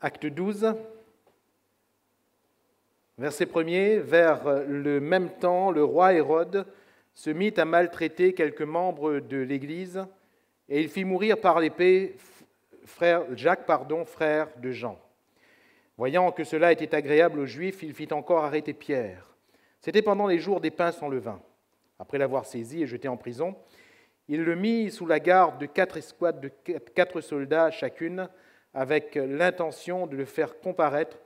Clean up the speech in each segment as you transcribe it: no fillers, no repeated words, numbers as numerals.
Acte 12, verset 1er, vers le même temps, le roi Hérode se mit à maltraiter quelques membres de l'Église et il fit mourir par l'épée Jacques, frère de Jean. Voyant que cela était agréable aux Juifs, il fit encore arrêter Pierre. C'était pendant les jours des pains sans levain. Après l'avoir saisi et jeté en prison, il le mit sous la garde de 4 escouades de 4 soldats chacune, avec l'intention de le faire comparaître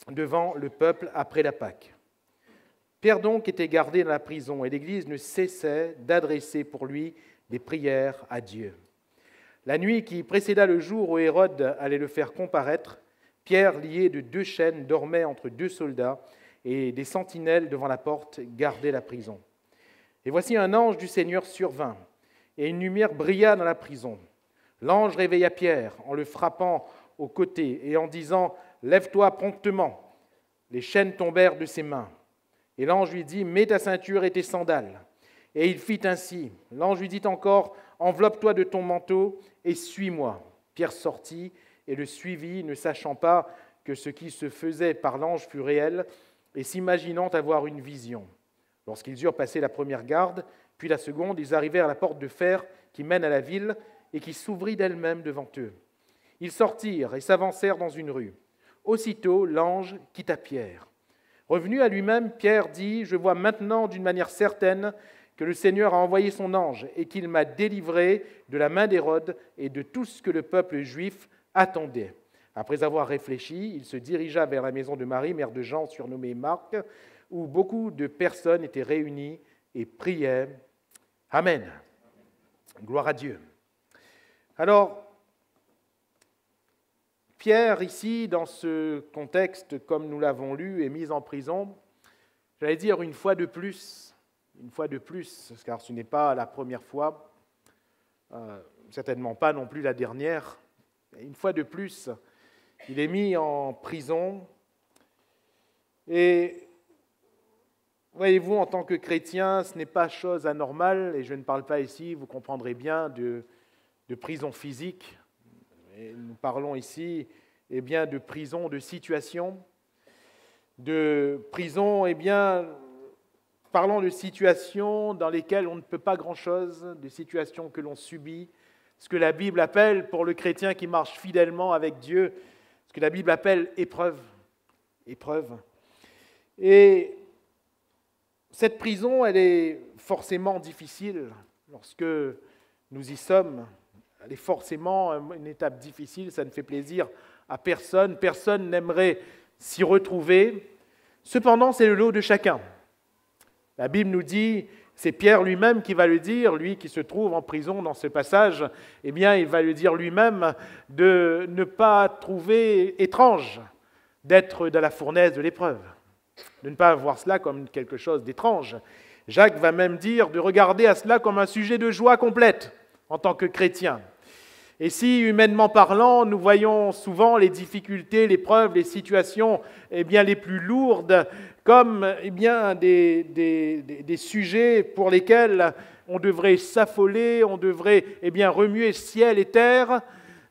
devant le peuple après la Pâque. Pierre donc était gardé dans la prison et l'Église ne cessait d'adresser pour lui des prières à Dieu. La nuit qui précéda le jour où Hérode allait le faire comparaître, Pierre, lié de 2 chaînes, dormait entre 2 soldats et des sentinelles devant la porte gardaient la prison. Et voici un ange du Seigneur survint et une lumière brilla dans la prison. L'ange réveilla Pierre en le frappant au côté et en disant « Lève-toi promptement !» Les chaînes tombèrent de ses mains. Et l'ange lui dit « Mets ta ceinture et tes sandales. » Et il fit ainsi. L'ange lui dit encore « Enveloppe-toi de ton manteau et suis-moi. » Pierre sortit et le suivit, ne sachant pas que ce qui se faisait par l'ange fut réel et s'imaginant avoir une vision. Lorsqu'ils eurent passé la première garde, puis la seconde, ils arrivèrent à la porte de fer qui mène à la ville et qui s'ouvrit d'elle-même devant eux. Ils sortirent et s'avancèrent dans une rue. Aussitôt, l'ange quitta Pierre. Revenu à lui-même, Pierre dit « Je vois maintenant d'une manière certaine que le Seigneur a envoyé son ange et qu'il m'a délivré de la main d'Hérode et de tout ce que le peuple juif attendait. » Après avoir réfléchi, il se dirigea vers la maison de Marie, mère de Jean, surnommée Marc, où beaucoup de personnes étaient réunies et priaient. Amen. Gloire à Dieu. Alors, Pierre, ici, dans ce contexte, comme nous l'avons lu, est mis en prison, j'allais dire une fois de plus, car ce n'est pas la première fois, certainement pas non plus la dernière, une fois de plus, il est mis en prison. Et voyez-vous, en tant que chrétien, ce n'est pas chose anormale, et je ne parle pas ici, vous comprendrez bien, de prison physique. Et nous parlons ici de prison de situation, de prison, parlons de situations dans lesquelles on ne peut pas grand-chose, de situations que l'on subit, ce que la Bible appelle, pour le chrétien qui marche fidèlement avec Dieu, ce que la Bible appelle épreuve. Et cette prison, elle est forcément difficile lorsque nous y sommes. Elle est forcément une étape difficile, ça ne fait plaisir à personne. Personne n'aimerait s'y retrouver. Cependant, c'est le lot de chacun. La Bible nous dit, c'est Pierre lui-même qui va le dire, lui qui se trouve en prison dans ce passage, il va le dire lui-même de ne pas trouver étrange d'être dans la fournaise de l'épreuve, de ne pas voir cela comme quelque chose d'étrange. Jacques va même dire de regarder à cela comme un sujet de joie complète en tant que chrétien. Et si, humainement parlant, nous voyons souvent les difficultés, l'épreuve, les situations les plus lourdes comme des sujets pour lesquels on devrait s'affoler, on devrait remuer ciel et terre,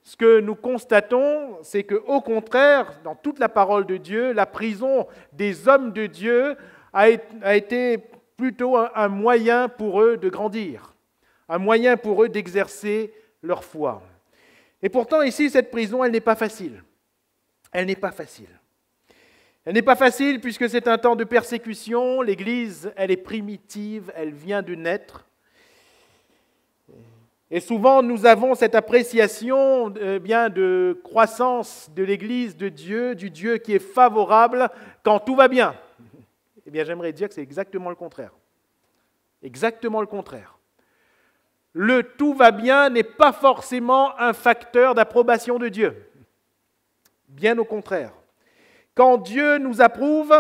ce que nous constatons, c'est qu'au contraire, dans toute la parole de Dieu, la prison des hommes de Dieu a été plutôt un moyen pour eux de grandir, un moyen pour eux d'exercer leur foi. Et pourtant, ici, cette prison, elle n'est pas facile. Elle n'est pas facile. Elle n'est pas facile puisque c'est un temps de persécution. L'Église, elle est primitive, elle vient de naître. Et souvent, nous avons cette appréciation de croissance de l'Église de Dieu, du Dieu qui est favorable quand tout va bien. J'aimerais dire que c'est exactement le contraire. Exactement le contraire. Le « tout va bien » n'est pas forcément un facteur d'approbation de Dieu. Bien au contraire. Quand Dieu nous approuve,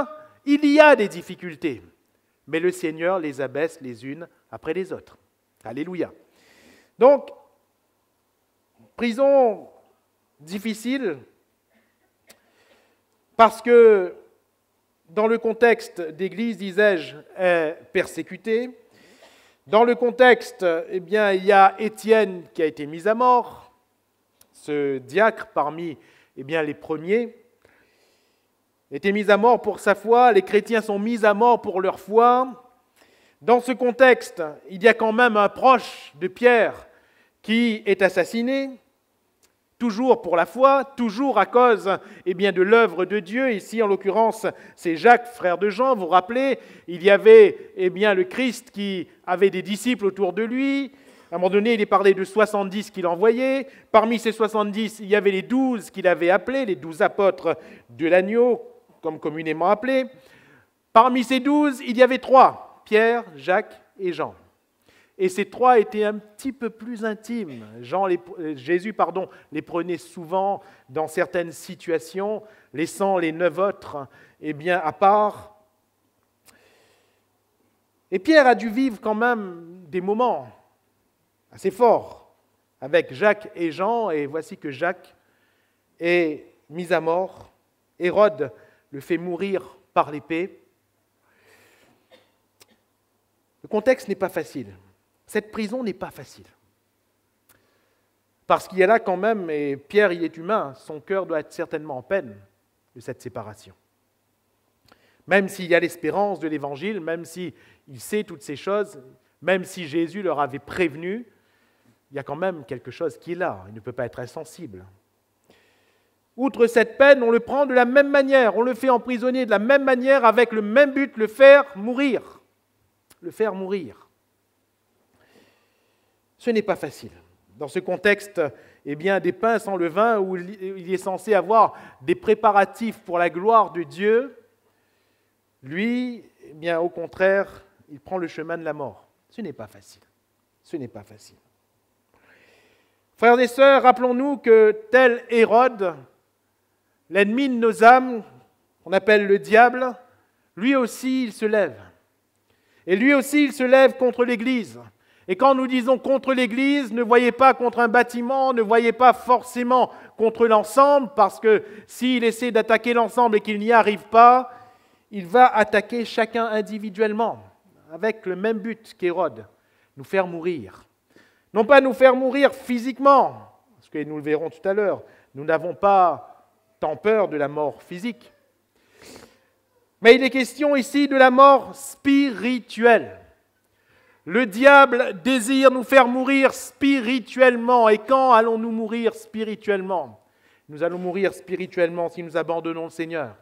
il y a des difficultés, mais le Seigneur les abaisse les unes après les autres. Alléluia. Donc, prison difficile, parce que dans le contexte d'Église, disais-je, est persécutée. Dans le contexte, il y a Étienne qui a été mis à mort, ce diacre parmi les premiers, étaient mis à mort pour sa foi, les chrétiens sont mis à mort pour leur foi. Dans ce contexte, il y a quand même un proche de Pierre qui est assassiné, toujours pour la foi, toujours à cause de l'œuvre de Dieu. Ici, en l'occurrence, c'est Jacques, frère de Jean. Vous vous rappelez, il y avait le Christ qui avait des disciples autour de lui. À un moment donné, il est parlé de 70 qu'il envoyait. Parmi ces 70, il y avait les 12 qu'il avait appelés, les 12 apôtres de l'agneau, comme communément appelés. Parmi ces 12, il y avait 3, Pierre, Jacques et Jean. Et ces 3 étaient un petit peu plus intimes. Jésus les prenait souvent dans certaines situations, laissant les 9 autres à part. Et Pierre a dû vivre quand même des moments assez forts avec Jacques et Jean, et voici que Jacques est mis à mort. Hérode le fait mourir par l'épée. Le contexte n'est pas facile. Cette prison n'est pas facile. Parce qu'il y a là quand même, et Pierre il est humain, son cœur doit être certainement en peine de cette séparation. Même s'il y a l'espérance de l'Évangile, même s'il sait toutes ces choses, même si Jésus leur avait prévenu, il y a quand même quelque chose qui est là, il ne peut pas être insensible. Outre cette peine, on le prend de la même manière, on le fait emprisonner de la même manière, avec le même but, le faire mourir. Le faire mourir. Ce n'est pas facile. Dans ce contexte, des pains sans levain, où il est censé avoir des préparatifs pour la gloire de Dieu, lui, au contraire, il prend le chemin de la mort. Ce n'est pas facile. Ce n'est pas facile. Frères et sœurs, rappelons-nous que tel Hérode, l'ennemi de nos âmes, qu'on appelle le diable, lui aussi, il se lève. Et lui aussi, il se lève contre l'Église. Et quand nous disons contre l'Église, ne voyez pas contre un bâtiment, ne voyez pas forcément contre l'ensemble, parce que s'il essaie d'attaquer l'ensemble et qu'il n'y arrive pas, il va attaquer chacun individuellement, avec le même but qu'Hérode, nous faire mourir. Non pas nous faire mourir physiquement, parce que nous le verrons tout à l'heure, nous n'avons pas tant peur de la mort physique, mais il est question ici de la mort spirituelle. Le diable désire nous faire mourir spirituellement. Et quand allons-nous mourir spirituellement? Nous allons mourir spirituellement si nous abandonnons le Seigneur.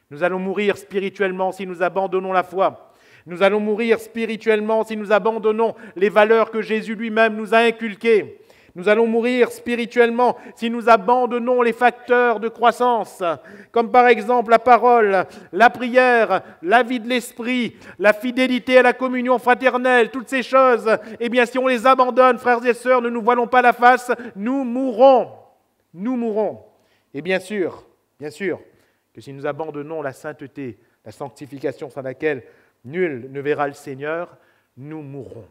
Nous allons mourir spirituellement si nous abandonnons la foi. Nous allons mourir spirituellement si nous abandonnons les valeurs que Jésus lui-même nous a inculquées. Nous allons mourir spirituellement si nous abandonnons les facteurs de croissance, comme par exemple la parole, la prière, la vie de l'esprit, la fidélité à la communion fraternelle, toutes ces choses. Si on les abandonne, frères et sœurs, ne nous voilons pas la face, nous mourrons. Nous mourrons. Et bien sûr, que si nous abandonnons la sainteté, la sanctification sans laquelle nul ne verra le Seigneur, nous mourrons.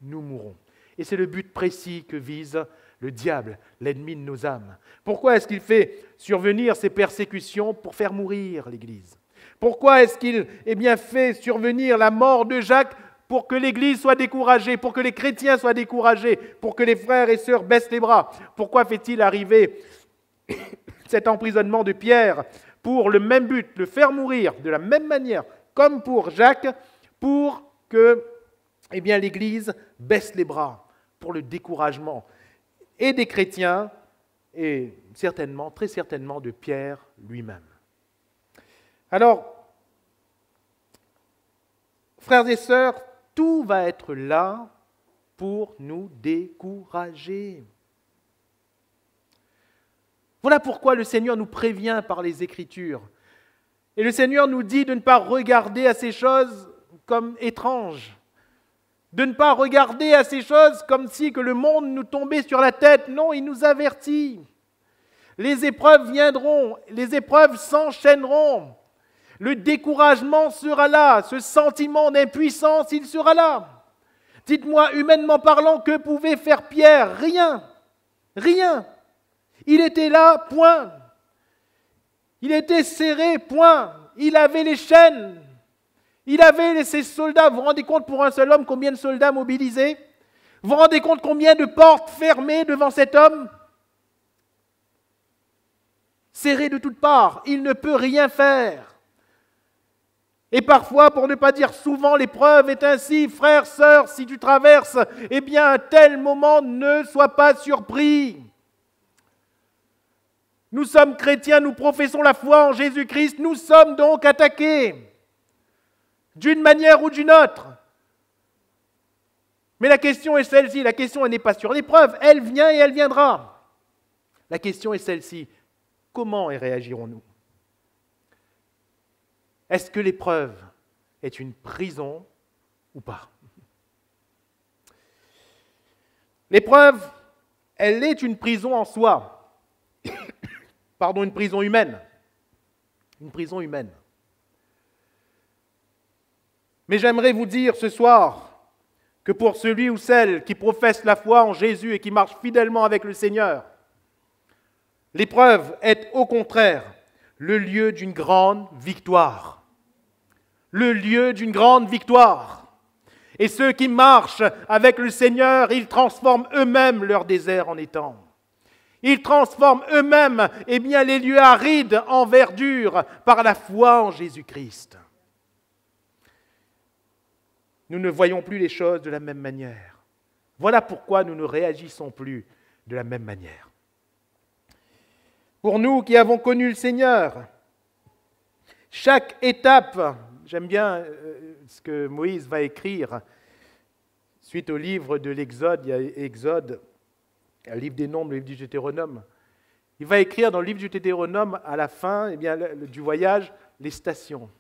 Nous mourrons. Et c'est le but précis que vise le diable, l'ennemi de nos âmes. Pourquoi est-ce qu'il fait survenir ces persécutions? Pour faire mourir l'Église. Pourquoi est-ce qu'il fait survenir la mort de Jacques? Pour que l'Église soit découragée, pour que les chrétiens soient découragés, pour que les frères et sœurs baissent les bras. Pourquoi fait-il arriver cet emprisonnement de Pierre? Pour le même but, le faire mourir de la même manière, comme pour Jacques, pour que l'Église baisse les bras, pour le découragement et des chrétiens et certainement, très certainement de Pierre lui-même. Alors, frères et sœurs, tout va être là pour nous décourager. Voilà pourquoi le Seigneur nous prévient par les Écritures. Et le Seigneur nous dit de ne pas regarder à ces choses comme étranges, de ne pas regarder à ces choses comme si que le monde nous tombait sur la tête. Non, il nous avertit. Les épreuves viendront, les épreuves s'enchaîneront. Le découragement sera là, ce sentiment d'impuissance, il sera là. Dites-moi, humainement parlant, que pouvait faire Pierre? Rien. Rien. Il était là, point. Il était serré, point. Il avait les chaînes. Il avait ses soldats. Vous vous rendez compte pour un seul homme combien de soldats mobilisés? Vous vous rendez compte combien de portes fermées devant cet homme? serré de toutes parts, il ne peut rien faire. Et parfois, pour ne pas dire souvent, l'épreuve est ainsi. Frères, sœurs, si tu traverses, eh bien, un tel moment, ne sois pas surpris. Nous sommes chrétiens, nous professons la foi en Jésus-Christ, nous sommes donc attaqués, d'une manière ou d'une autre. Mais la question est celle-ci, la question elle n'est pas sur l'épreuve, elle vient et elle viendra. La question est celle-ci, comment y réagirons-nous? Est-ce que l'épreuve est une prison ou pas? L'épreuve, elle est une prison en soi. Pardon, une prison humaine. Une prison humaine. Mais j'aimerais vous dire ce soir que pour celui ou celle qui professe la foi en Jésus et qui marche fidèlement avec le Seigneur, l'épreuve est au contraire le lieu d'une grande victoire. Le lieu d'une grande victoire. Et ceux qui marchent avec le Seigneur, ils transforment eux-mêmes leur désert en étang. Ils transforment eux-mêmes les lieux arides en verdure par la foi en Jésus-Christ. Nous ne voyons plus les choses de la même manière. Voilà pourquoi nous ne réagissons plus de la même manière. Pour nous qui avons connu le Seigneur, chaque étape, j'aime bien ce que Moïse va écrire suite au livre de l'Exode, il y a Exode, le livre des Nombres, le livre du Deutéronome. Il va écrire dans le livre du Deutéronome, à la fin du voyage, les stations.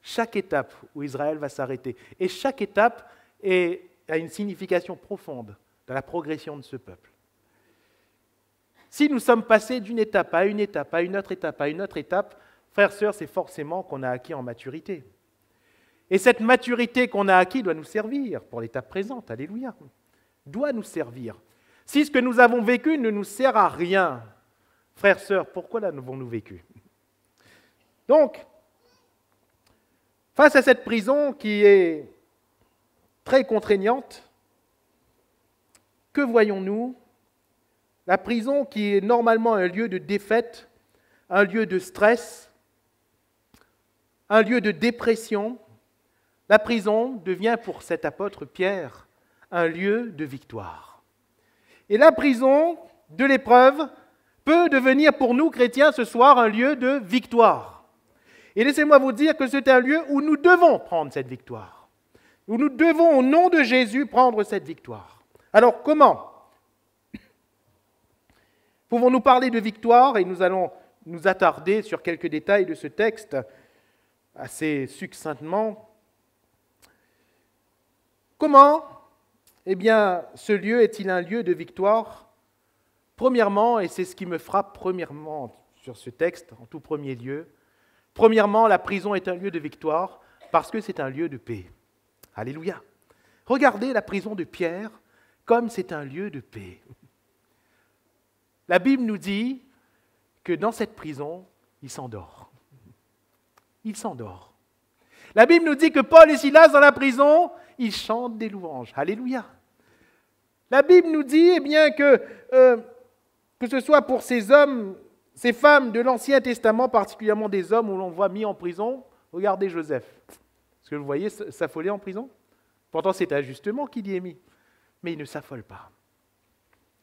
Chaque étape où Israël va s'arrêter. Et chaque étape a une signification profonde dans la progression de ce peuple. Si nous sommes passés d'une étape à une étape, à une autre étape, à une autre étape, frères, sœurs, c'est forcément qu'on a acquis en maturité. Et cette maturité qu'on a acquis doit nous servir pour l'étape présente. Alléluia. Doit nous servir. Si ce que nous avons vécu ne nous sert à rien, frères, sœurs, pourquoi l'avons-nous vécu? Donc, face à cette prison qui est très contraignante, que voyons-nous? La prison qui est normalement un lieu de défaite, un lieu de stress, un lieu de dépression, la prison devient pour cet apôtre Pierre un lieu de victoire. Et la prison de l'épreuve peut devenir pour nous, chrétiens, ce soir, un lieu de victoire. Et laissez-moi vous dire que c'est un lieu où nous devons prendre cette victoire. Où nous devons, au nom de Jésus, prendre cette victoire. Alors, comment pouvons-nous parler de victoire? Et nous allons nous attarder sur quelques détails de ce texte assez succinctement. Comment ce lieu est-il un lieu de victoire? Premièrement, et c'est ce qui me frappe premièrement sur ce texte, en tout premier lieu, premièrement, la prison est un lieu de victoire parce que c'est un lieu de paix. Alléluia. Regardez la prison de Pierre comme c'est un lieu de paix. La Bible nous dit que dans cette prison, il s'endort. Il s'endort. La Bible nous dit que Paul et Silas, dans la prison, ils chantent des louanges. Alléluia. La Bible nous dit que ce soit pour ces hommes, ces femmes de l'Ancien Testament, particulièrement des hommes où l'on voit mis en prison, regardez Joseph. Est-ce que vous voyez s'affoler en prison? Pourtant, c'est injustement qu'il y est mis. Mais il ne s'affole pas.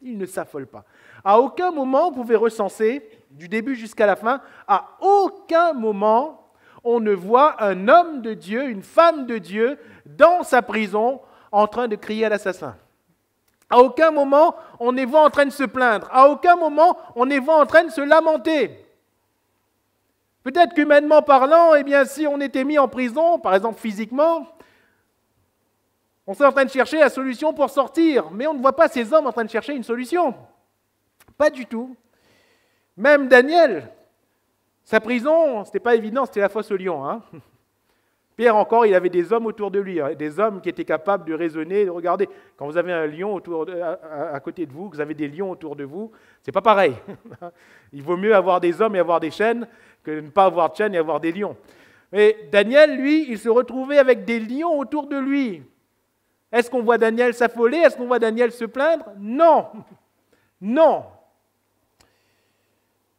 Il ne s'affole pas. À aucun moment, vous pouvez recenser, du début jusqu'à la fin, à aucun moment, on ne voit un homme de Dieu, une femme de Dieu, dans sa prison, en train de crier à l'assassin. À aucun moment, on les voit en train de se plaindre. À aucun moment, on les voit en train de se lamenter. Peut-être qu'humainement parlant, si on était mis en prison, par exemple physiquement, on serait en train de chercher la solution pour sortir. Mais on ne voit pas ces hommes en train de chercher une solution. Pas du tout. Même Daniel, sa prison, ce n'était pas évident, c'était la fosse aux lions. Hein. Pierre encore, il avait des hommes autour de lui, des hommes qui étaient capables de raisonner, de regarder. Quand vous avez un lion à côté de vous, que vous avez des lions autour de vous, c'est pas pareil. Il vaut mieux avoir des hommes et avoir des chênes que ne pas avoir de chênes et avoir des lions. Mais Daniel, lui, il se retrouvait avec des lions autour de lui. Est-ce qu'on voit Daniel s'affoler? Est-ce qu'on voit Daniel se plaindre? Non. Non.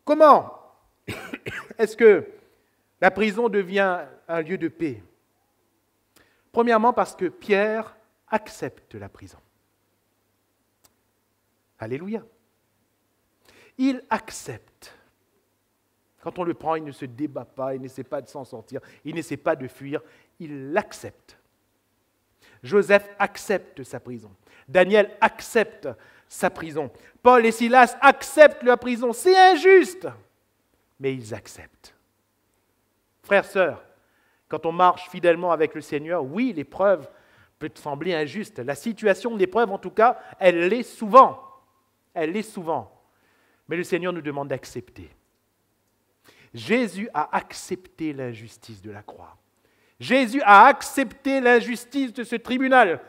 Comment? est-ce que la prison devient un lieu de paix? Premièrement, parce que Pierre accepte la prison. Alléluia. Il accepte. Quand on le prend, il ne se débat pas, il n'essaie pas de s'en sortir, il n'essaie pas de fuir, il l'accepte. Joseph accepte sa prison. Daniel accepte sa prison. Paul et Silas acceptent la prison. C'est injuste, mais ils acceptent. Frères, sœurs, quand on marche fidèlement avec le Seigneur, oui, l'épreuve peut sembler injuste. La situation de l'épreuve, en tout cas, elle l'est souvent. Elle l'est souvent. Mais le Seigneur nous demande d'accepter. Jésus a accepté l'injustice de la croix. Jésus a accepté l'injustice de ce tribunal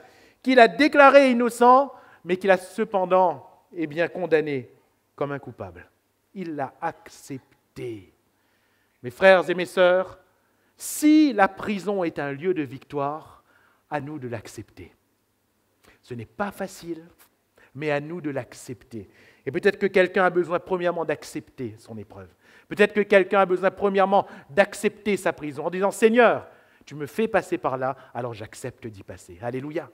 qu'il a déclaré innocent, mais qu'il a cependant condamné comme un coupable. Il l'a accepté. Mes frères et mes sœurs, si la prison est un lieu de victoire, à nous de l'accepter. Ce n'est pas facile, mais à nous de l'accepter. Et peut-être que quelqu'un a besoin premièrement d'accepter son épreuve. Peut-être que quelqu'un a besoin premièrement d'accepter sa prison en disant « Seigneur, tu me fais passer par là, alors j'accepte d'y passer. » Alléluia.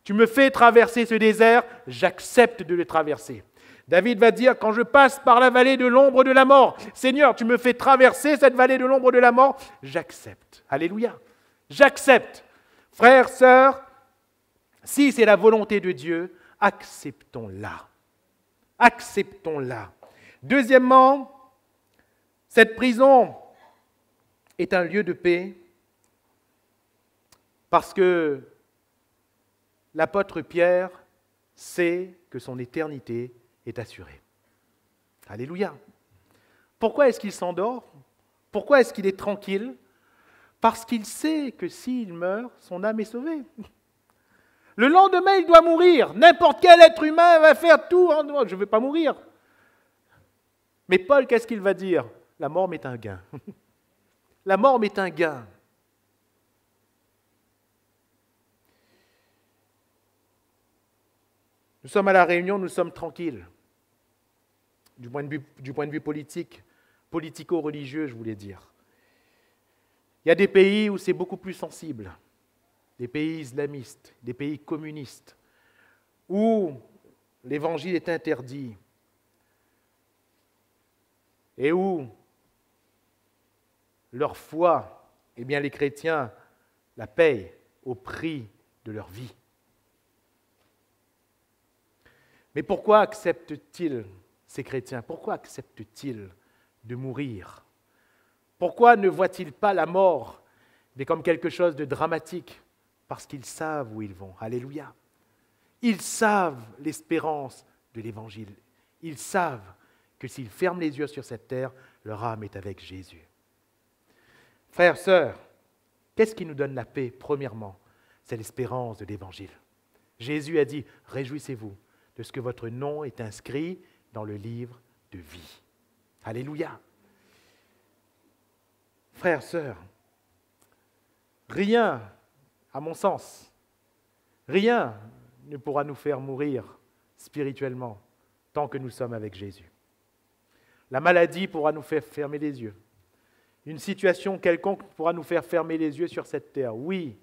Tu me fais traverser ce désert, j'accepte de le traverser. David va dire « Quand je passe par la vallée de l'ombre de la mort, Seigneur, tu me fais traverser cette vallée de l'ombre de la mort, j'accepte. » Alléluia. J'accepte. Frères, sœurs, si c'est la volonté de Dieu, acceptons-la. Acceptons-la. Deuxièmement, cette prison est un lieu de paix parce que l'apôtre Pierre sait que son éternité est assurée. Alléluia. Pourquoi est-ce qu'il s'endort? Pourquoi est-ce qu'il est tranquille? Parce qu'il sait que s'il meurt, son âme est sauvée. Le lendemain, il doit mourir. N'importe quel être humain va faire tout. Je ne veux pas mourir. Mais Paul, qu'est-ce qu'il va dire? La mort m'est un gain. La mort m'est un gain. Nous sommes à La Réunion, nous sommes tranquilles. Du point de vue politique, politico-religieux, je voulais dire. Il y a des pays où c'est beaucoup plus sensible. Des pays islamistes, des pays communistes, où l'évangile est interdit et où leur foi, les chrétiens la payent au prix de leur vie. Mais pourquoi acceptent-ils, ces chrétiens, pourquoi acceptent-ils de mourir? Pourquoi ne voient-ils pas la mort comme quelque chose de dramatique? Parce qu'ils savent où ils vont. Alléluia. Ils savent l'espérance de l'Évangile. Ils savent que s'ils ferment les yeux sur cette terre, leur âme est avec Jésus. Frères, sœurs, qu'est-ce qui nous donne la paix? Premièrement, c'est l'espérance de l'Évangile. Jésus a dit, réjouissez-vous de ce que votre nom est inscrit dans le livre de vie. Alléluia. Frères, sœurs, rien, à mon sens, rien ne pourra nous faire mourir spirituellement tant que nous sommes avec Jésus. La maladie pourra nous faire fermer les yeux. Une situation quelconque pourra nous faire fermer les yeux sur cette terre, oui,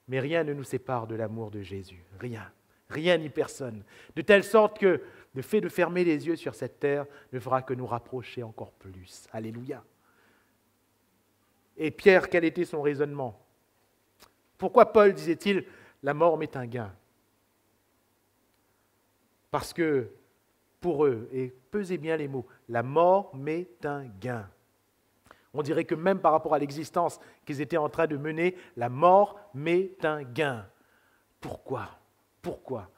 mais rien ne nous sépare de l'amour de Jésus. Rien, rien ni personne. De telle sorte que le fait de fermer les yeux sur cette terre ne fera que nous rapprocher encore plus. Alléluia. Et Pierre, quel était son raisonnement? Pourquoi Paul disait-il « la mort m'est un gain » ? Parce que pour eux, et pesez bien les mots, la mort m'est un gain. On dirait que même par rapport à l'existence qu'ils étaient en train de mener, la mort m'est un gain. Pourquoi? Pourquoi?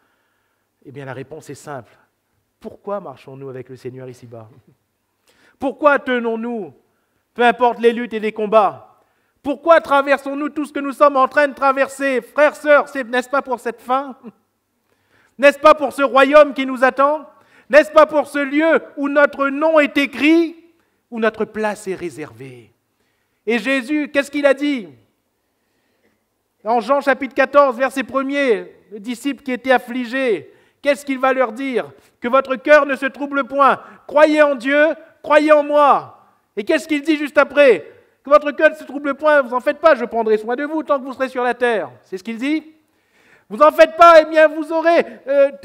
Eh bien la réponse est simple. Pourquoi marchons-nous avec le Seigneur ici-bas? Pourquoi tenons-nous, peu importe les luttes et les combats? Pourquoi traversons-nous tout ce que nous sommes en train de traverser? Frères, sœurs, n'est-ce pas pour cette fin? N'est-ce pas pour ce royaume qui nous attend? N'est-ce pas pour ce lieu où notre nom est écrit, où notre place est réservée? Et Jésus, qu'est-ce qu'il a dit? En Jean chapitre 14, verset 1er, le disciple qui était affligé, qu'est-ce qu'il va leur dire? Que votre cœur ne se trouble point. Croyez en Dieu, croyez en moi. Et qu'est-ce qu'il dit juste après? Que votre cœur ne se trouble point, vous en faites pas, je prendrai soin de vous tant que vous serez sur la terre. C'est ce qu'il dit? Vous en faites pas, eh bien vous aurez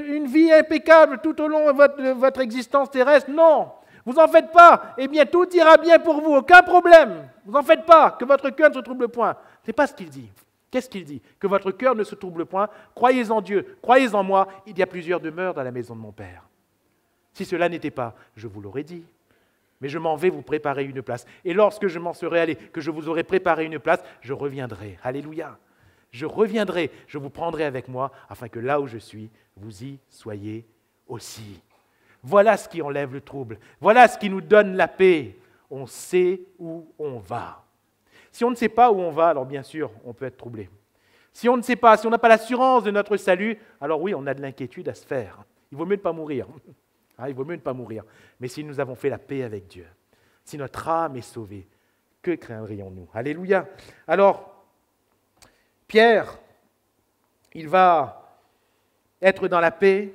une vie impeccable tout au long de votre existence terrestre. Non, vous en faites pas, eh bien tout ira bien pour vous, aucun problème. Vous en faites pas, que votre cœur ne se trouble point. Ce n'est pas ce qu'il dit. Qu'est-ce qu'il dit? Que votre cœur ne se trouble point, croyez en Dieu, croyez en moi, il y a plusieurs demeures dans la maison de mon Père. Si cela n'était pas, je vous l'aurais dit. Mais je m'en vais vous préparer une place. Et lorsque je m'en serai allé, que je vous aurai préparé une place, je reviendrai. Alléluia. Je reviendrai, je vous prendrai avec moi, afin que là où je suis, vous y soyez aussi. Voilà ce qui enlève le trouble. Voilà ce qui nous donne la paix. On sait où on va. Si on ne sait pas où on va, alors bien sûr, on peut être troublé. Si on ne sait pas, si on n'a pas l'assurance de notre salut, alors oui, on a de l'inquiétude à se faire. Il vaut mieux ne pas mourir. Il vaut mieux ne pas mourir. Mais si nous avons fait la paix avec Dieu, si notre âme est sauvée, que craindrions-nous? Alléluia. Alors, Pierre, il va être dans la paix,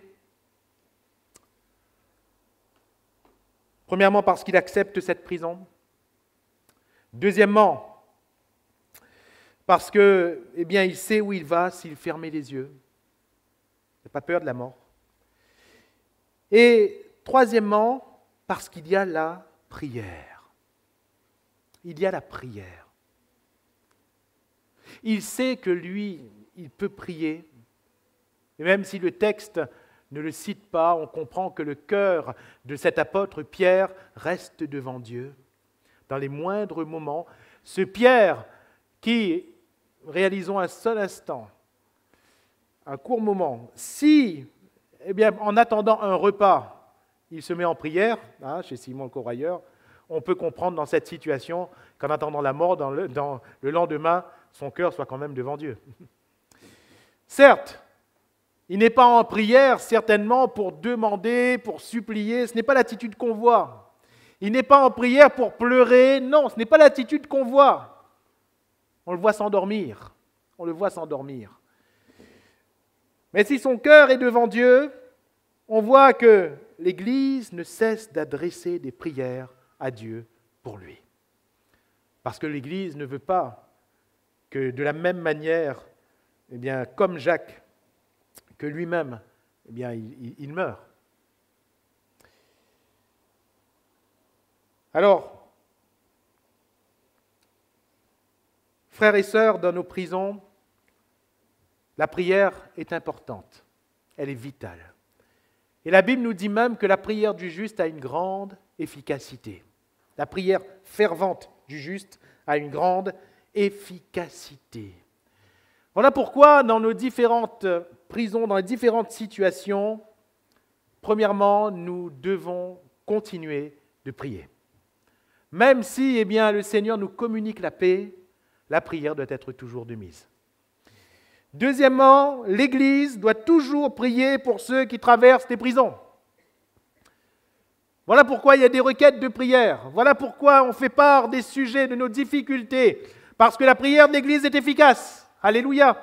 premièrement parce qu'il accepte cette prison, deuxièmement parce que, eh bien, il sait où il va s'il fermait les yeux, il n'a pas peur de la mort, et troisièmement parce qu'il y a la prière. Il y a la prière. Il sait que lui, il peut prier. Et même si le texte ne le cite pas, on comprend que le cœur de cet apôtre Pierre reste devant Dieu. Dans les moindres moments, ce Pierre qui, réalisons un seul instant, un court moment, si, eh bien, en attendant un repas, il se met en prière, chez Simon le Corailleur, on peut comprendre dans cette situation qu'en attendant la mort, dans le lendemain, son cœur soit quand même devant Dieu. Certes, il n'est pas en prière certainement pour demander, pour supplier, ce n'est pas l'attitude qu'on voit. Il n'est pas en prière pour pleurer, non, ce n'est pas l'attitude qu'on voit. On le voit s'endormir, on le voit s'endormir. Mais si son cœur est devant Dieu, on voit que l'Église ne cesse d'adresser des prières à Dieu pour lui. Parce que l'Église ne veut pas que de la même manière, eh bien, comme Jacques, que lui-même, eh bien, il meurt. Alors, frères et sœurs, dans nos prisons, la prière est importante, elle est vitale. Et la Bible nous dit même que la prière du juste a une grande efficacité. La prière fervente du juste a une grande efficacité. Voilà pourquoi dans nos différentes prisons, dans les différentes situations, premièrement, nous devons continuer de prier. Même si eh bien, le Seigneur nous communique la paix, la prière doit être toujours de mise. Deuxièmement, l'Église doit toujours prier pour ceux qui traversent les prisons. Voilà pourquoi il y a des requêtes de prière. Voilà pourquoi on fait part des sujets, de nos difficultés. Parce que la prière de l'Église est efficace. Alléluia.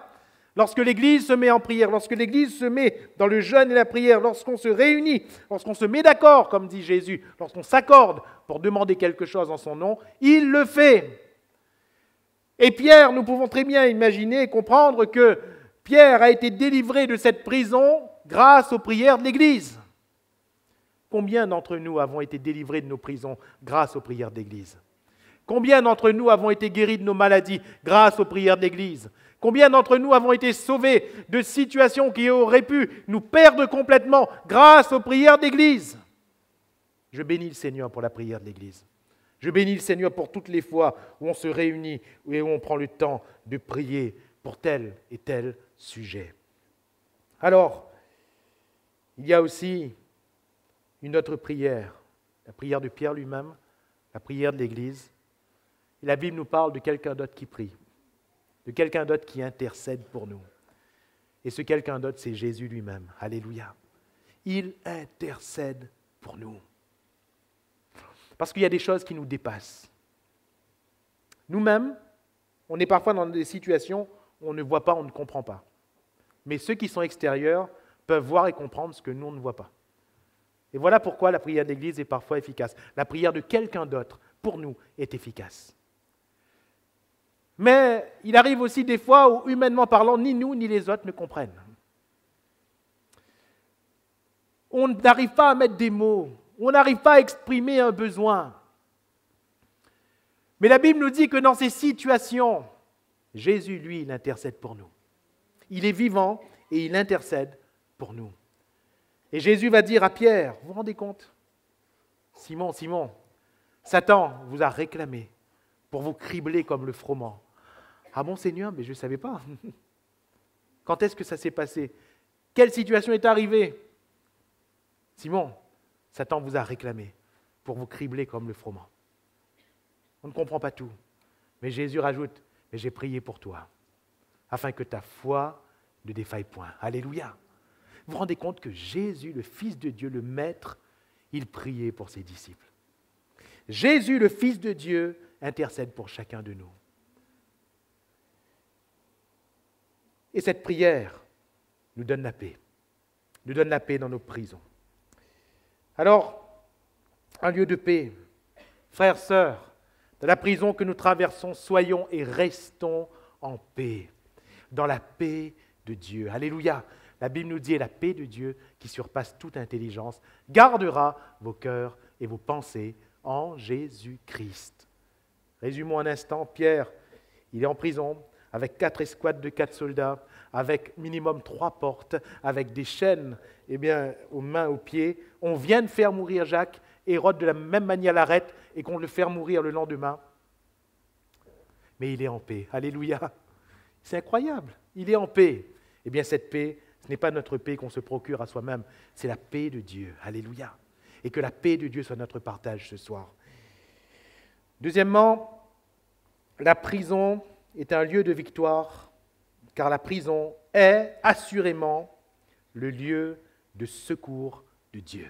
Lorsque l'Église se met en prière, lorsque l'Église se met dans le jeûne et la prière, lorsqu'on se réunit, lorsqu'on se met d'accord, comme dit Jésus, lorsqu'on s'accorde pour demander quelque chose en son nom, il le fait. Et Pierre, nous pouvons très bien imaginer et comprendre que Pierre a été délivré de cette prison grâce aux prières de l'Église. Combien d'entre nous avons été délivrés de nos prisons grâce aux prières de l'Église? Combien d'entre nous avons été guéris de nos maladies grâce aux prières de l'Église? Combien d'entre nous avons été sauvés de situations qui auraient pu nous perdre complètement grâce aux prières de l'Église? Je bénis le Seigneur pour la prière de l'Église. Je bénis le Seigneur pour toutes les fois où on se réunit et où on prend le temps de prier pour tel et tel sujet. Alors, il y a aussi une autre prière, la prière de Pierre lui-même, la prière de l'Église. Et la Bible nous parle de quelqu'un d'autre qui prie, de quelqu'un d'autre qui intercède pour nous. Et ce quelqu'un d'autre, c'est Jésus lui-même. Alléluia. Il intercède pour nous. Parce qu'il y a des choses qui nous dépassent. Nous-mêmes, on est parfois dans des situations où on ne voit pas, on ne comprend pas. Mais ceux qui sont extérieurs peuvent voir et comprendre ce que nous, on ne voit pas. Et voilà pourquoi la prière d'Église est parfois efficace. La prière de quelqu'un d'autre pour nous est efficace. Mais il arrive aussi des fois où, humainement parlant, ni nous ni les autres ne comprennent. On n'arrive pas à mettre des mots, on n'arrive pas à exprimer un besoin. Mais la Bible nous dit que dans ces situations, Jésus, lui, il intercède pour nous. Il est vivant et il intercède pour nous. Et Jésus va dire à Pierre, vous vous rendez compte ? Simon, Simon, Satan vous a réclamé pour vous cribler comme le froment. Ah bon Seigneur, mais je ne savais pas. Quand est-ce que ça s'est passé ? Quelle situation est arrivée ? Simon, Satan vous a réclamé pour vous cribler comme le froment. On ne comprend pas tout. Mais Jésus rajoute, mais j'ai prié pour toi, afin que ta foi ne défaille point. Alléluia. Vous vous rendez compte que Jésus, le Fils de Dieu, le Maître, il priait pour ses disciples. Jésus, le Fils de Dieu, intercède pour chacun de nous. Et cette prière nous donne la paix. Nous donne la paix dans nos prisons. Alors, un lieu de paix, frères, sœurs, dans la prison que nous traversons, soyons et restons en paix, dans la paix de Dieu. Alléluia. La Bible nous dit, et la paix de Dieu, qui surpasse toute intelligence, gardera vos cœurs et vos pensées en Jésus-Christ. Résumons un instant, Pierre, il est en prison, avec 4 escouades de 4 soldats, avec minimum 3 portes, avec des chaînes aux mains, aux pieds. On vient de faire mourir Jacques, Hérode de la même manière l'arrête, et qu'on le fait mourir le lendemain. Mais il est en paix. Alléluia. C'est incroyable. Il est en paix. Eh bien, cette paix, ce n'est pas notre paix qu'on se procure à soi-même, c'est la paix de Dieu. Alléluia. Et que la paix de Dieu soit notre partage ce soir. Deuxièmement, la prison est un lieu de victoire, car la prison est assurément le lieu de secours de Dieu.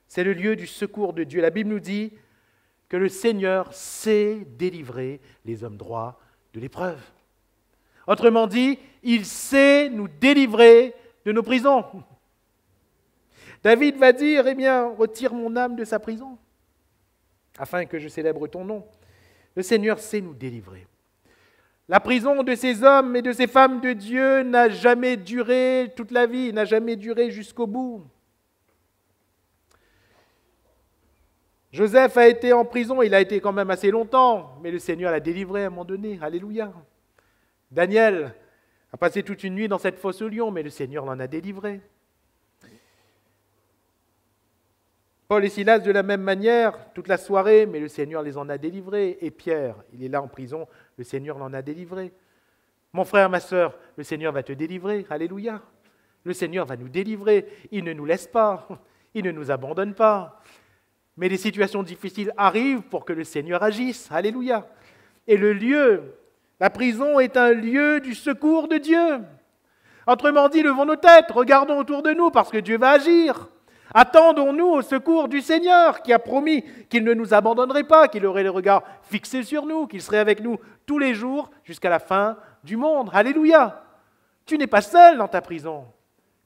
C'est le lieu du secours de Dieu. La Bible nous dit que le Seigneur sait délivrer les hommes droits de l'épreuve. Autrement dit, il sait nous délivrer de nos prisons. David va dire, retire mon âme de sa prison, afin que je célèbre ton nom. Le Seigneur sait nous délivrer. La prison de ces hommes et de ces femmes de Dieu n'a jamais duré toute la vie, n'a jamais duré jusqu'au bout. Joseph a été en prison, il a été quand même assez longtemps, mais le Seigneur l'a délivré à un moment donné. Alléluia. Daniel a passé toute une nuit dans cette fosse aux lions, mais le Seigneur l'en a délivré. Paul et Silas de la même manière, toute la soirée, mais le Seigneur les en a délivrés. Et Pierre, il est là en prison, le Seigneur l'en a délivré. Mon frère, ma sœur, le Seigneur va te délivrer. Alléluia. Le Seigneur va nous délivrer. Il ne nous laisse pas. Il ne nous abandonne pas. Mais les situations difficiles arrivent pour que le Seigneur agisse. Alléluia. Et le lieu, la prison est un lieu du secours de Dieu. Autrement dit, levons nos têtes, regardons autour de nous parce que Dieu va agir. Attendons-nous au secours du Seigneur qui a promis qu'il ne nous abandonnerait pas, qu'il aurait le regard fixé sur nous, qu'il serait avec nous tous les jours jusqu'à la fin du monde. Alléluia. Tu n'es pas seul dans ta prison.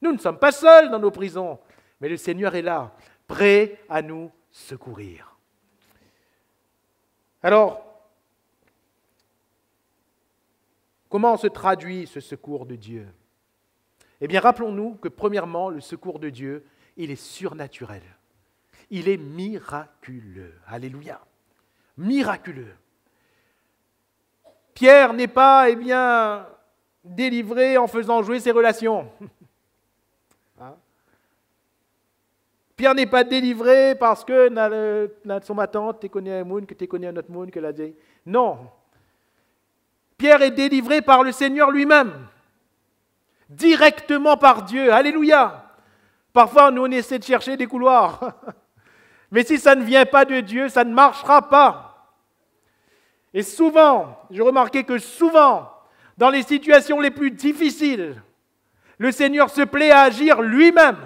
Nous ne sommes pas seuls dans nos prisons. Mais le Seigneur est là, prêt à nous secourir. Alors, comment se traduit ce secours de Dieu ? Eh bien, rappelons-nous que premièrement, le secours de Dieu, il est surnaturel. Il est miraculeux. Alléluia. Miraculeux. Pierre n'est pas, délivré en faisant jouer ses relations. Pierre n'est pas délivré parce que son ma tante, tu connais un monde, que tu connais un autre monde, que l'a dit. Non. Pierre est délivré par le Seigneur lui-même. Directement par Dieu. Alléluia. Parfois, nous, on essaie de chercher des couloirs. Mais si ça ne vient pas de Dieu, ça ne marchera pas. Et souvent, j'ai remarqué que souvent, dans les situations les plus difficiles, le Seigneur se plaît à agir lui-même,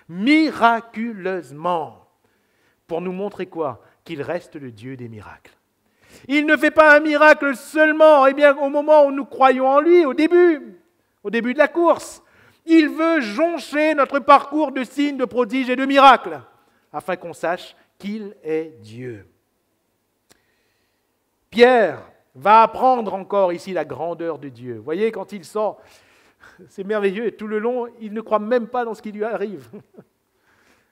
miraculeusement, pour nous montrer quoi ? Qu'il reste le Dieu des miracles. Il ne fait pas un miracle seulement au moment où nous croyons en lui, au début de la course. Il veut joncher notre parcours de signes, de prodiges et de miracles, afin qu'on sache qu'il est Dieu. Pierre va apprendre encore ici la grandeur de Dieu. Vous voyez, quand il sort, c'est merveilleux, et tout le long, il ne croit même pas dans ce qui lui arrive.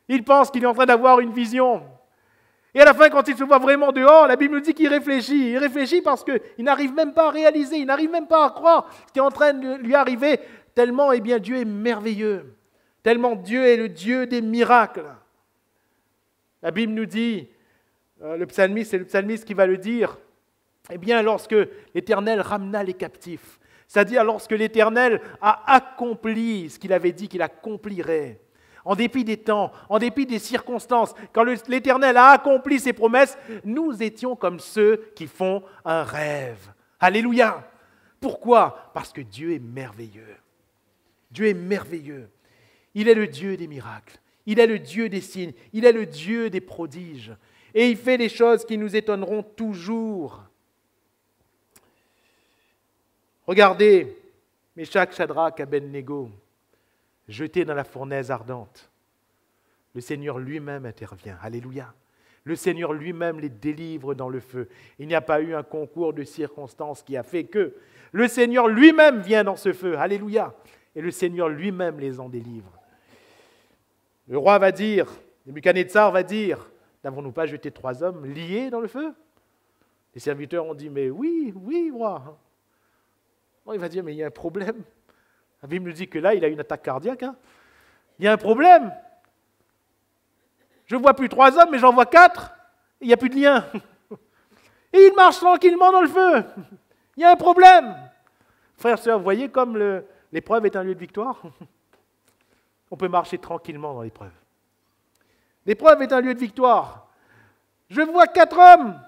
Il pense qu'il est en train d'avoir une vision. Et à la fin, quand il se voit vraiment dehors, la Bible nous dit qu'il réfléchit. Il réfléchit parce qu'il n'arrive même pas à réaliser, il n'arrive même pas à croire ce qui est en train de lui arriver, tellement eh bien, Dieu est merveilleux, tellement Dieu est le Dieu des miracles. La Bible nous dit, c'est le psalmiste qui va le dire, eh bien, lorsque l'Éternel ramena les captifs, c'est-à-dire lorsque l'Éternel a accompli ce qu'il avait dit qu'il accomplirait, en dépit des temps, en dépit des circonstances, quand l'Éternel a accompli ses promesses, nous étions comme ceux qui font un rêve. Alléluia! Pourquoi? Parce que Dieu est merveilleux. Dieu est merveilleux. Il est le Dieu des miracles. Il est le Dieu des signes. Il est le Dieu des prodiges. Et il fait des choses qui nous étonneront toujours. Regardez, Méchak, Shadrach, Abednego, jetés dans la fournaise ardente. Le Seigneur lui-même intervient. Alléluia. Le Seigneur lui-même les délivre dans le feu. Il n'y a pas eu un concours de circonstances qui a fait que le Seigneur lui-même vient dans ce feu. Alléluia. Et le Seigneur lui-même les en délivre. Le roi va dire, Nebuchadnezzar va dire, n'avons-nous pas jeté 3 hommes liés dans le feu? Les serviteurs ont dit, mais oui, roi. Bon, il va dire, mais il y a un problème. La Bible nous dit que là, il a une attaque cardiaque. Il y a un problème. Je ne vois plus 3 hommes, mais j'en vois 4. Il n'y a plus de lien. Et ils marchent tranquillement dans le feu. Il y a un problème. Frères et sœurs, vous voyez comme l'épreuve est un lieu de victoire? On peut marcher tranquillement dans l'épreuve. L'épreuve est un lieu de victoire. Je vois 4 hommes.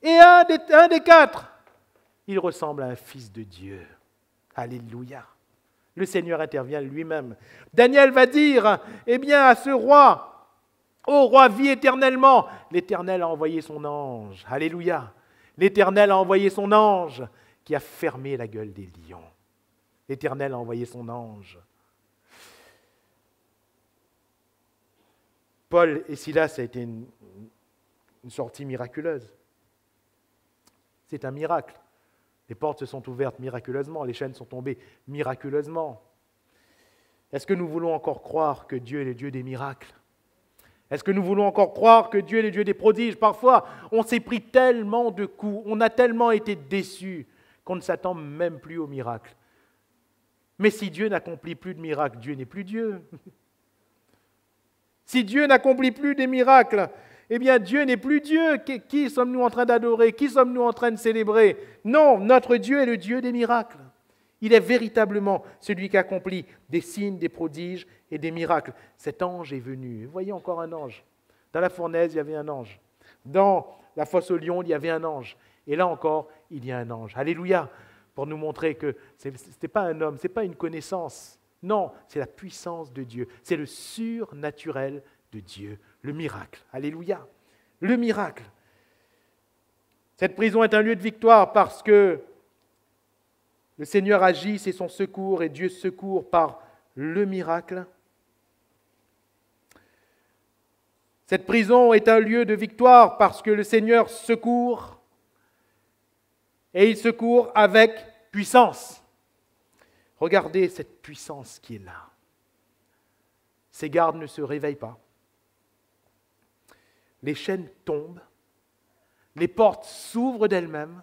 Et un des 4, il ressemble à un fils de Dieu. Alléluia. Le Seigneur intervient lui-même. Daniel va dire, eh bien, à ce roi, ô roi, vis éternellement. L'Éternel a envoyé son ange. Alléluia. L'Éternel a envoyé son ange qui a fermé la gueule des lions. L'Éternel a envoyé son ange. Paul et Silas, ça a été une sortie miraculeuse. C'est un miracle. Les portes se sont ouvertes miraculeusement, les chaînes sont tombées miraculeusement. Est-ce que nous voulons encore croire que Dieu est le Dieu des miracles? Est-ce que nous voulons encore croire que Dieu est le Dieu des prodiges? Parfois, on s'est pris tellement de coups, on a tellement été déçus qu'on ne s'attend même plus aux miracles. Mais si Dieu n'accomplit plus de miracles, Dieu n'est plus Dieu. Si Dieu n'accomplit plus des miracles, eh bien Dieu n'est plus Dieu. Qui sommes-nous en train d'adorer? Qui sommes-nous en train de célébrer? Non, notre Dieu est le Dieu des miracles. Il est véritablement celui qui accomplit des signes, des prodiges et des miracles. Cet ange est venu. Vous voyez encore un ange. Dans la fournaise, il y avait un ange. Dans la fosse aux lions, il y avait un ange. Et là encore, il y a un ange. Alléluia. Pour nous montrer que ce n'est pas un homme, ce n'est pas une connaissance. Non, c'est la puissance de Dieu. C'est le surnaturel de Dieu. Le miracle. Alléluia. Le miracle. Cette prison est un lieu de victoire parce que le Seigneur agit, c'est son secours et Dieu secourt par le miracle. Cette prison est un lieu de victoire parce que le Seigneur secourt et il secourt avec puissance. Regardez cette puissance qui est là. Ces gardes ne se réveillent pas. Les chaînes tombent. Les portes s'ouvrent d'elles-mêmes.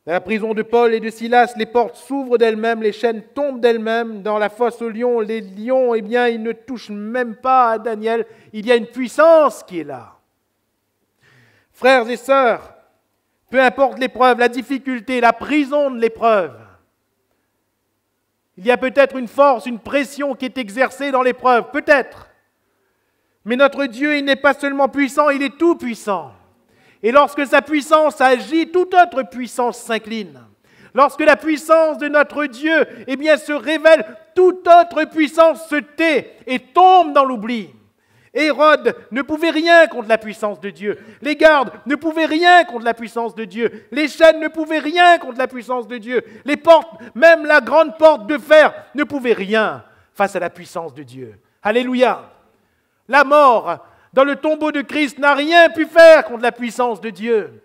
Dans la prison de Paul et de Silas, les portes s'ouvrent d'elles-mêmes, les chaînes tombent d'elles-mêmes. Dans la fosse aux lions, les lions, eh bien, ils ne touchent même pas à Daniel. Il y a une puissance qui est là. Frères et sœurs, peu importe l'épreuve, la difficulté, la prison de l'épreuve, il y a peut-être une force, une pression qui est exercée dans l'épreuve, peut-être. Mais notre Dieu, il n'est pas seulement puissant, il est tout puissant. Et lorsque sa puissance agit, toute autre puissance s'incline. Lorsque la puissance de notre Dieu, eh bien, se révèle, toute autre puissance se tait et tombe dans l'oubli. Hérode ne pouvait rien contre la puissance de Dieu. Les gardes ne pouvaient rien contre la puissance de Dieu. Les chaînes ne pouvaient rien contre la puissance de Dieu. Les portes, même la grande porte de fer, ne pouvaient rien face à la puissance de Dieu. Alléluia! La mort dans le tombeau de Christ n'a rien pu faire contre la puissance de Dieu.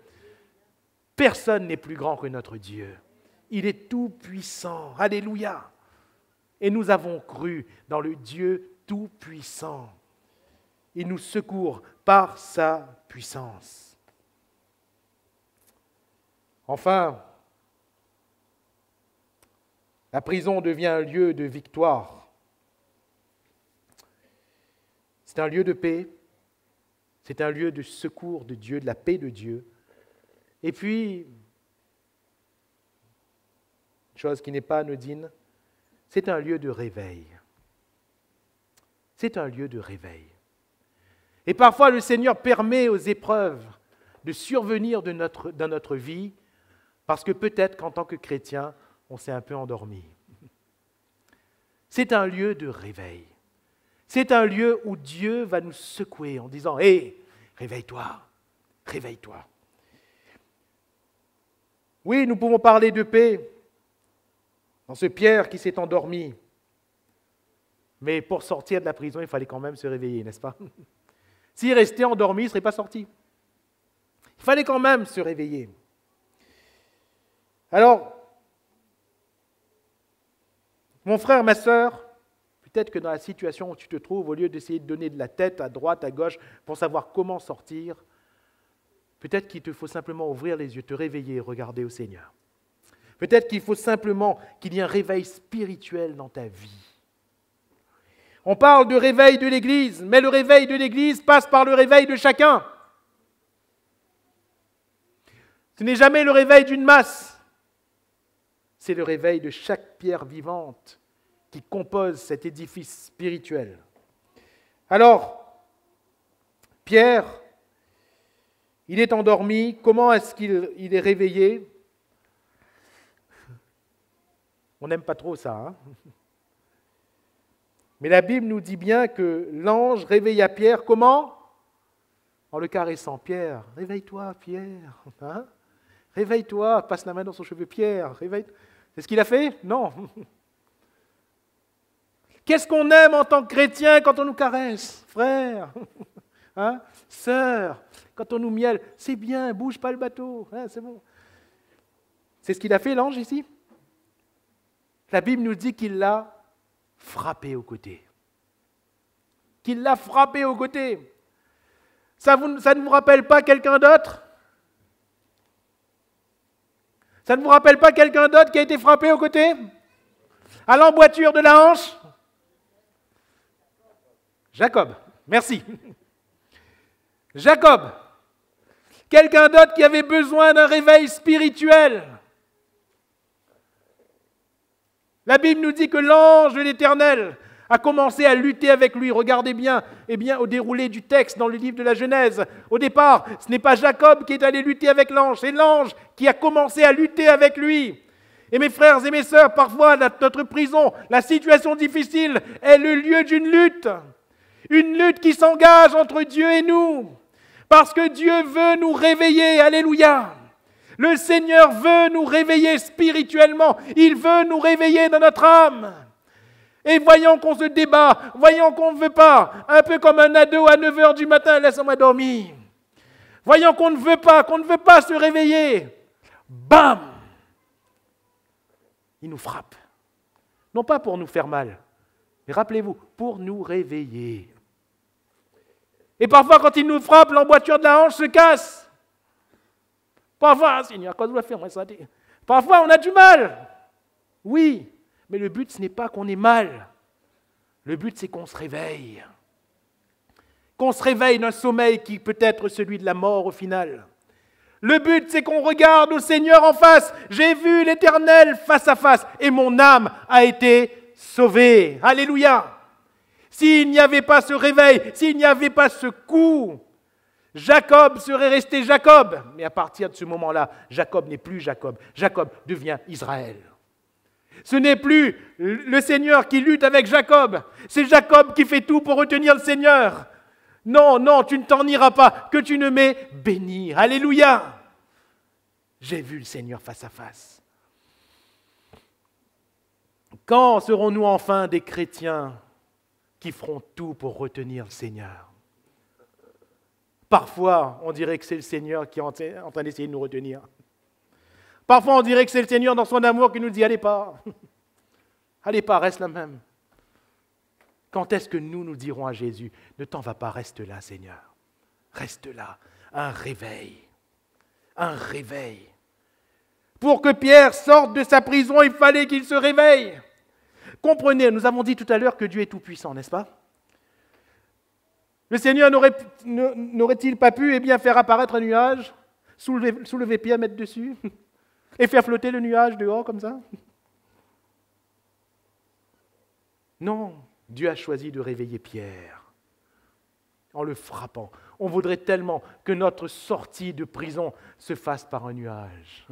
Personne n'est plus grand que notre Dieu. Il est tout-puissant. Alléluia. Et nous avons cru dans le Dieu tout-puissant. Il nous secourt par sa puissance. Enfin, la prison devient un lieu de victoire. C'est un lieu de paix. C'est un lieu de secours de Dieu, de la paix de Dieu. Et puis, chose qui n'est pas anodine, c'est un lieu de réveil. C'est un lieu de réveil. Et parfois, le Seigneur permet aux épreuves de survenir dans notre vie parce que peut-être qu'en tant que chrétien, on s'est un peu endormi. C'est un lieu de réveil. C'est un lieu où Dieu va nous secouer en disant « Hé, réveille-toi, réveille-toi ». Oui, nous pouvons parler de paix dans ce Pierre qui s'est endormi. Mais pour sortir de la prison, il fallait quand même se réveiller, n'est-ce pas? S'il restait endormi, il ne serait pas sorti. Il fallait quand même se réveiller. Alors, mon frère, ma sœur, peut-être que dans la situation où tu te trouves, au lieu d'essayer de donner de la tête à droite, à gauche, pour savoir comment sortir, peut-être qu'il te faut simplement ouvrir les yeux, te réveiller et regarder au Seigneur. Peut-être qu'il faut simplement qu'il y ait un réveil spirituel dans ta vie. On parle de réveil de l'Église, mais le réveil de l'Église passe par le réveil de chacun. Ce n'est jamais le réveil d'une masse, c'est le réveil de chaque pierre vivante qui compose cet édifice spirituel. Alors, Pierre, il est endormi. Comment est-ce qu'il est réveillé? On n'aime pas trop ça, hein? Mais la Bible nous dit bien que l'ange réveilla Pierre, comment? En le caressant. Pierre, réveille-toi, Pierre. Hein? Réveille-toi, passe la main dans son cheveu, Pierre. Réveille-toi. C'est ce qu'il a fait? Non. Qu'est-ce qu'on aime en tant que chrétien quand on nous caresse, frère? Hein? Sœur, quand on nous mielle, c'est bien, bouge pas le bateau, hein, c'est bon. C'est ce qu'il a fait, l'ange, ici? La Bible nous dit qu'il l'a frappé au côté. Qu'il l'a frappé au côté. Ça ne vous rappelle pas quelqu'un d'autre? Ça ne vous rappelle pas quelqu'un d'autre qui a été frappé au côté? À l'emboîture de la hanche? Jacob, merci. Jacob, quelqu'un d'autre qui avait besoin d'un réveil spirituel. La Bible nous dit que l'ange de l'Éternel a commencé à lutter avec lui. Regardez bien, au déroulé du texte dans le livre de la Genèse. Au départ, ce n'est pas Jacob qui est allé lutter avec l'ange, c'est l'ange qui a commencé à lutter avec lui. Et mes frères et mes sœurs, parfois notre prison, la situation difficile est le lieu d'une lutte. Une lutte qui s'engage entre Dieu et nous. Parce que Dieu veut nous réveiller. Alléluia. Le Seigneur veut nous réveiller spirituellement. Il veut nous réveiller dans notre âme. Et voyons qu'on se débat, voyons qu'on ne veut pas, un peu comme un ado à 9h du matin, laisse-moi dormir. Voyons qu'on ne veut pas se réveiller. Bam! Il nous frappe. Non pas pour nous faire mal, mais rappelez-vous, pour nous réveiller. Et parfois, quand il nous frappe, l'emboîture de la hanche se casse. Parfois, Seigneur, quand on doit faire ça, parfois on a du mal. Oui, mais le but, ce n'est pas qu'on ait mal. Le but, c'est qu'on se réveille. Qu'on se réveille d'un sommeil qui peut être celui de la mort au final. Le but, c'est qu'on regarde au Seigneur en face. J'ai vu l'Éternel face à face et mon âme a été sauvée. Alléluia. S'il n'y avait pas ce réveil, s'il n'y avait pas ce coup, Jacob serait resté Jacob. Mais à partir de ce moment-là, Jacob n'est plus Jacob. Jacob devient Israël. Ce n'est plus le Seigneur qui lutte avec Jacob. C'est Jacob qui fait tout pour retenir le Seigneur. Non, non, tu ne t'en iras pas, que tu ne m'aies béni. Alléluia. J'ai vu le Seigneur face à face. Quand serons-nous enfin des chrétiens qui feront tout pour retenir le Seigneur? Parfois, on dirait que c'est le Seigneur qui est en train d'essayer de nous retenir. Parfois, on dirait que c'est le Seigneur dans son amour qui nous dit « Allez pas, allez pas, reste là même ». Quand est-ce que nous dirons à Jésus « Ne t'en va pas, reste là, Seigneur, reste là ». Un réveil, un réveil. Pour que Pierre sorte de sa prison, il fallait qu'il se réveille. Comprenez, nous avons dit tout à l'heure que Dieu est tout-puissant, n'est-ce pas ? Le Seigneur n'aurait-il pas pu faire apparaître un nuage, soulever Pierre, mettre dessus, et faire flotter le nuage dehors comme ça ? Non, Dieu a choisi de réveiller Pierre en le frappant. On voudrait tellement que notre sortie de prison se fasse par un nuage.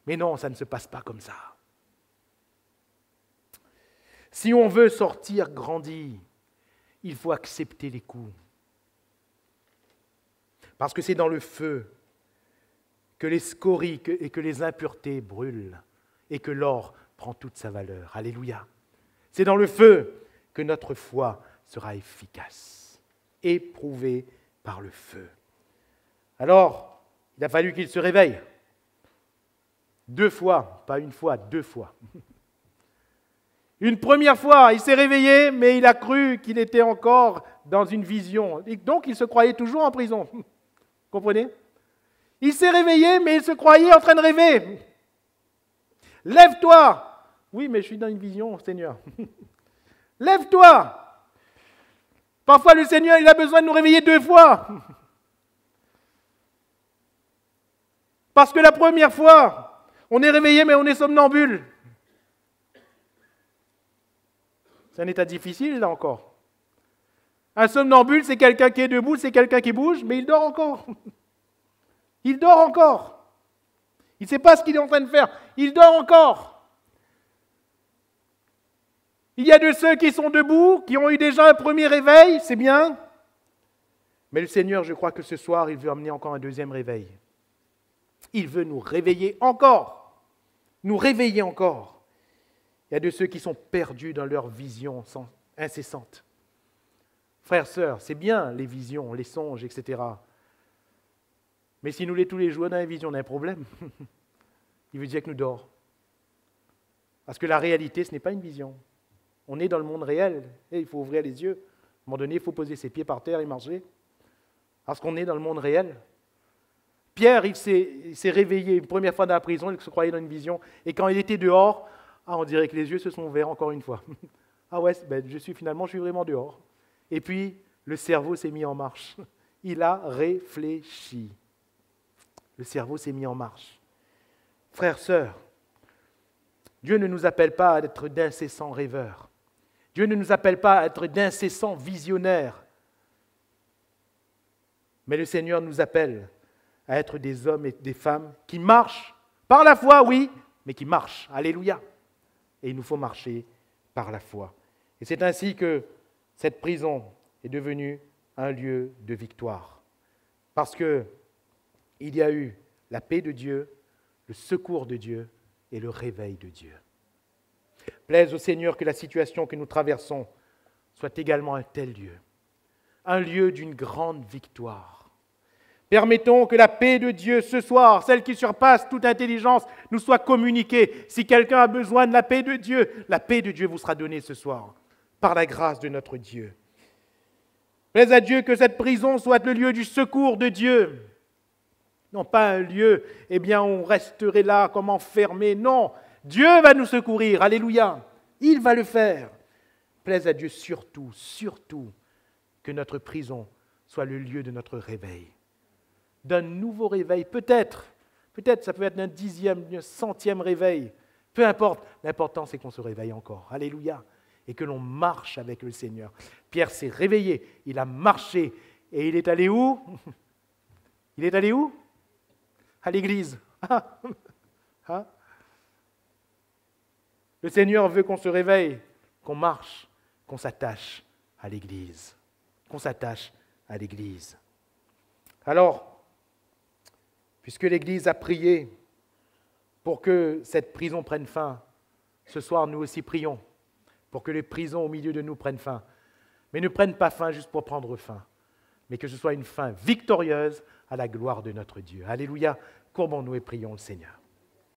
Mais non, ça ne se passe pas comme ça. Si on veut sortir grandi, il faut accepter les coups. Parce que c'est dans le feu que les scories et que les impuretés brûlent et que l'or prend toute sa valeur. Alléluia. C'est dans le feu que notre foi sera efficace, éprouvée par le feu. Alors, il a fallu qu'il se réveille. 2 fois, pas une fois, 2 fois. Une première fois, il s'est réveillé, mais il a cru qu'il était encore dans une vision. Et donc, il se croyait toujours en prison. Comprenez ? Il s'est réveillé, mais il se croyait en train de rêver. Lève-toi ! Oui, mais je suis dans une vision, Seigneur. Lève-toi ! Parfois, le Seigneur, il a besoin de nous réveiller 2 fois. Parce que la première fois, on est réveillé, mais on est somnambule. C'est un état difficile, là encore. Un somnambule, c'est quelqu'un qui est debout, c'est quelqu'un qui bouge, mais il dort encore. Il dort encore. Il ne sait pas ce qu'il est en train de faire. Il dort encore. Il y a de ceux qui sont debout, qui ont eu déjà un premier réveil, c'est bien. Mais le Seigneur, je crois que ce soir, il veut amener encore un 2e réveil. Il veut nous réveiller encore. Nous réveiller encore. Il y a de ceux qui sont perdus dans leur vision incessante. Frères, sœurs, c'est bien les visions, les songes, etc. Mais si nous les tous les jours dans les visions, on a un problème. Il veut dire que nous dormons. Parce que la réalité, ce n'est pas une vision. On est dans le monde réel et il faut ouvrir les yeux. À un moment donné, il faut poser ses pieds par terre et marcher. Parce qu'on est dans le monde réel. Pierre, il s'est réveillé une première fois dans la prison, il se croyait dans une vision. Et quand il était dehors, on dirait que les yeux se sont ouverts encore une fois. Ah ouais, je suis vraiment dehors. Et puis, le cerveau s'est mis en marche. Il a réfléchi. Le cerveau s'est mis en marche. Frères, sœurs, Dieu ne nous appelle pas à être d'incessants rêveurs. Dieu ne nous appelle pas à être d'incessants visionnaires. Mais le Seigneur nous appelle à être des hommes et des femmes qui marchent par la foi, oui, mais qui marchent. Alléluia. Et il nous faut marcher par la foi. Et c'est ainsi que cette prison est devenue un lieu de victoire. Parce qu'il y a eu la paix de Dieu, le secours de Dieu et le réveil de Dieu. Plaise au Seigneur que la situation que nous traversons soit également un lieu d'une grande victoire. Permettons que la paix de Dieu ce soir, celle qui surpasse toute intelligence, nous soit communiquée. Si quelqu'un a besoin de la paix de Dieu vous sera donnée ce soir, par la grâce de notre Dieu. Plaise à Dieu que cette prison soit le lieu du secours de Dieu. Non pas un lieu, où on resterait là comme enfermé. Non, Dieu va nous secourir, alléluia. Il va le faire. Plaise à Dieu surtout que notre prison soit le lieu de notre réveil. D'un nouveau réveil, peut-être ça peut être un 10e, un 100e réveil, peu importe, l'important c'est qu'on se réveille encore, alléluia, et que l'on marche avec le Seigneur. Pierre s'est réveillé, il a marché, et il est allé où ? Il est allé où ? À l'église. Le Seigneur veut qu'on se réveille, qu'on marche, qu'on s'attache à l'église, Alors, puisque l'Église a prié pour que cette prison prenne fin, ce soir nous aussi prions pour que les prisons au milieu de nous prennent fin. Mais ne prennent pas fin juste pour prendre fin. mais que ce soit une fin victorieuse à la gloire de notre Dieu. Alléluia, courbons-nous et prions le Seigneur.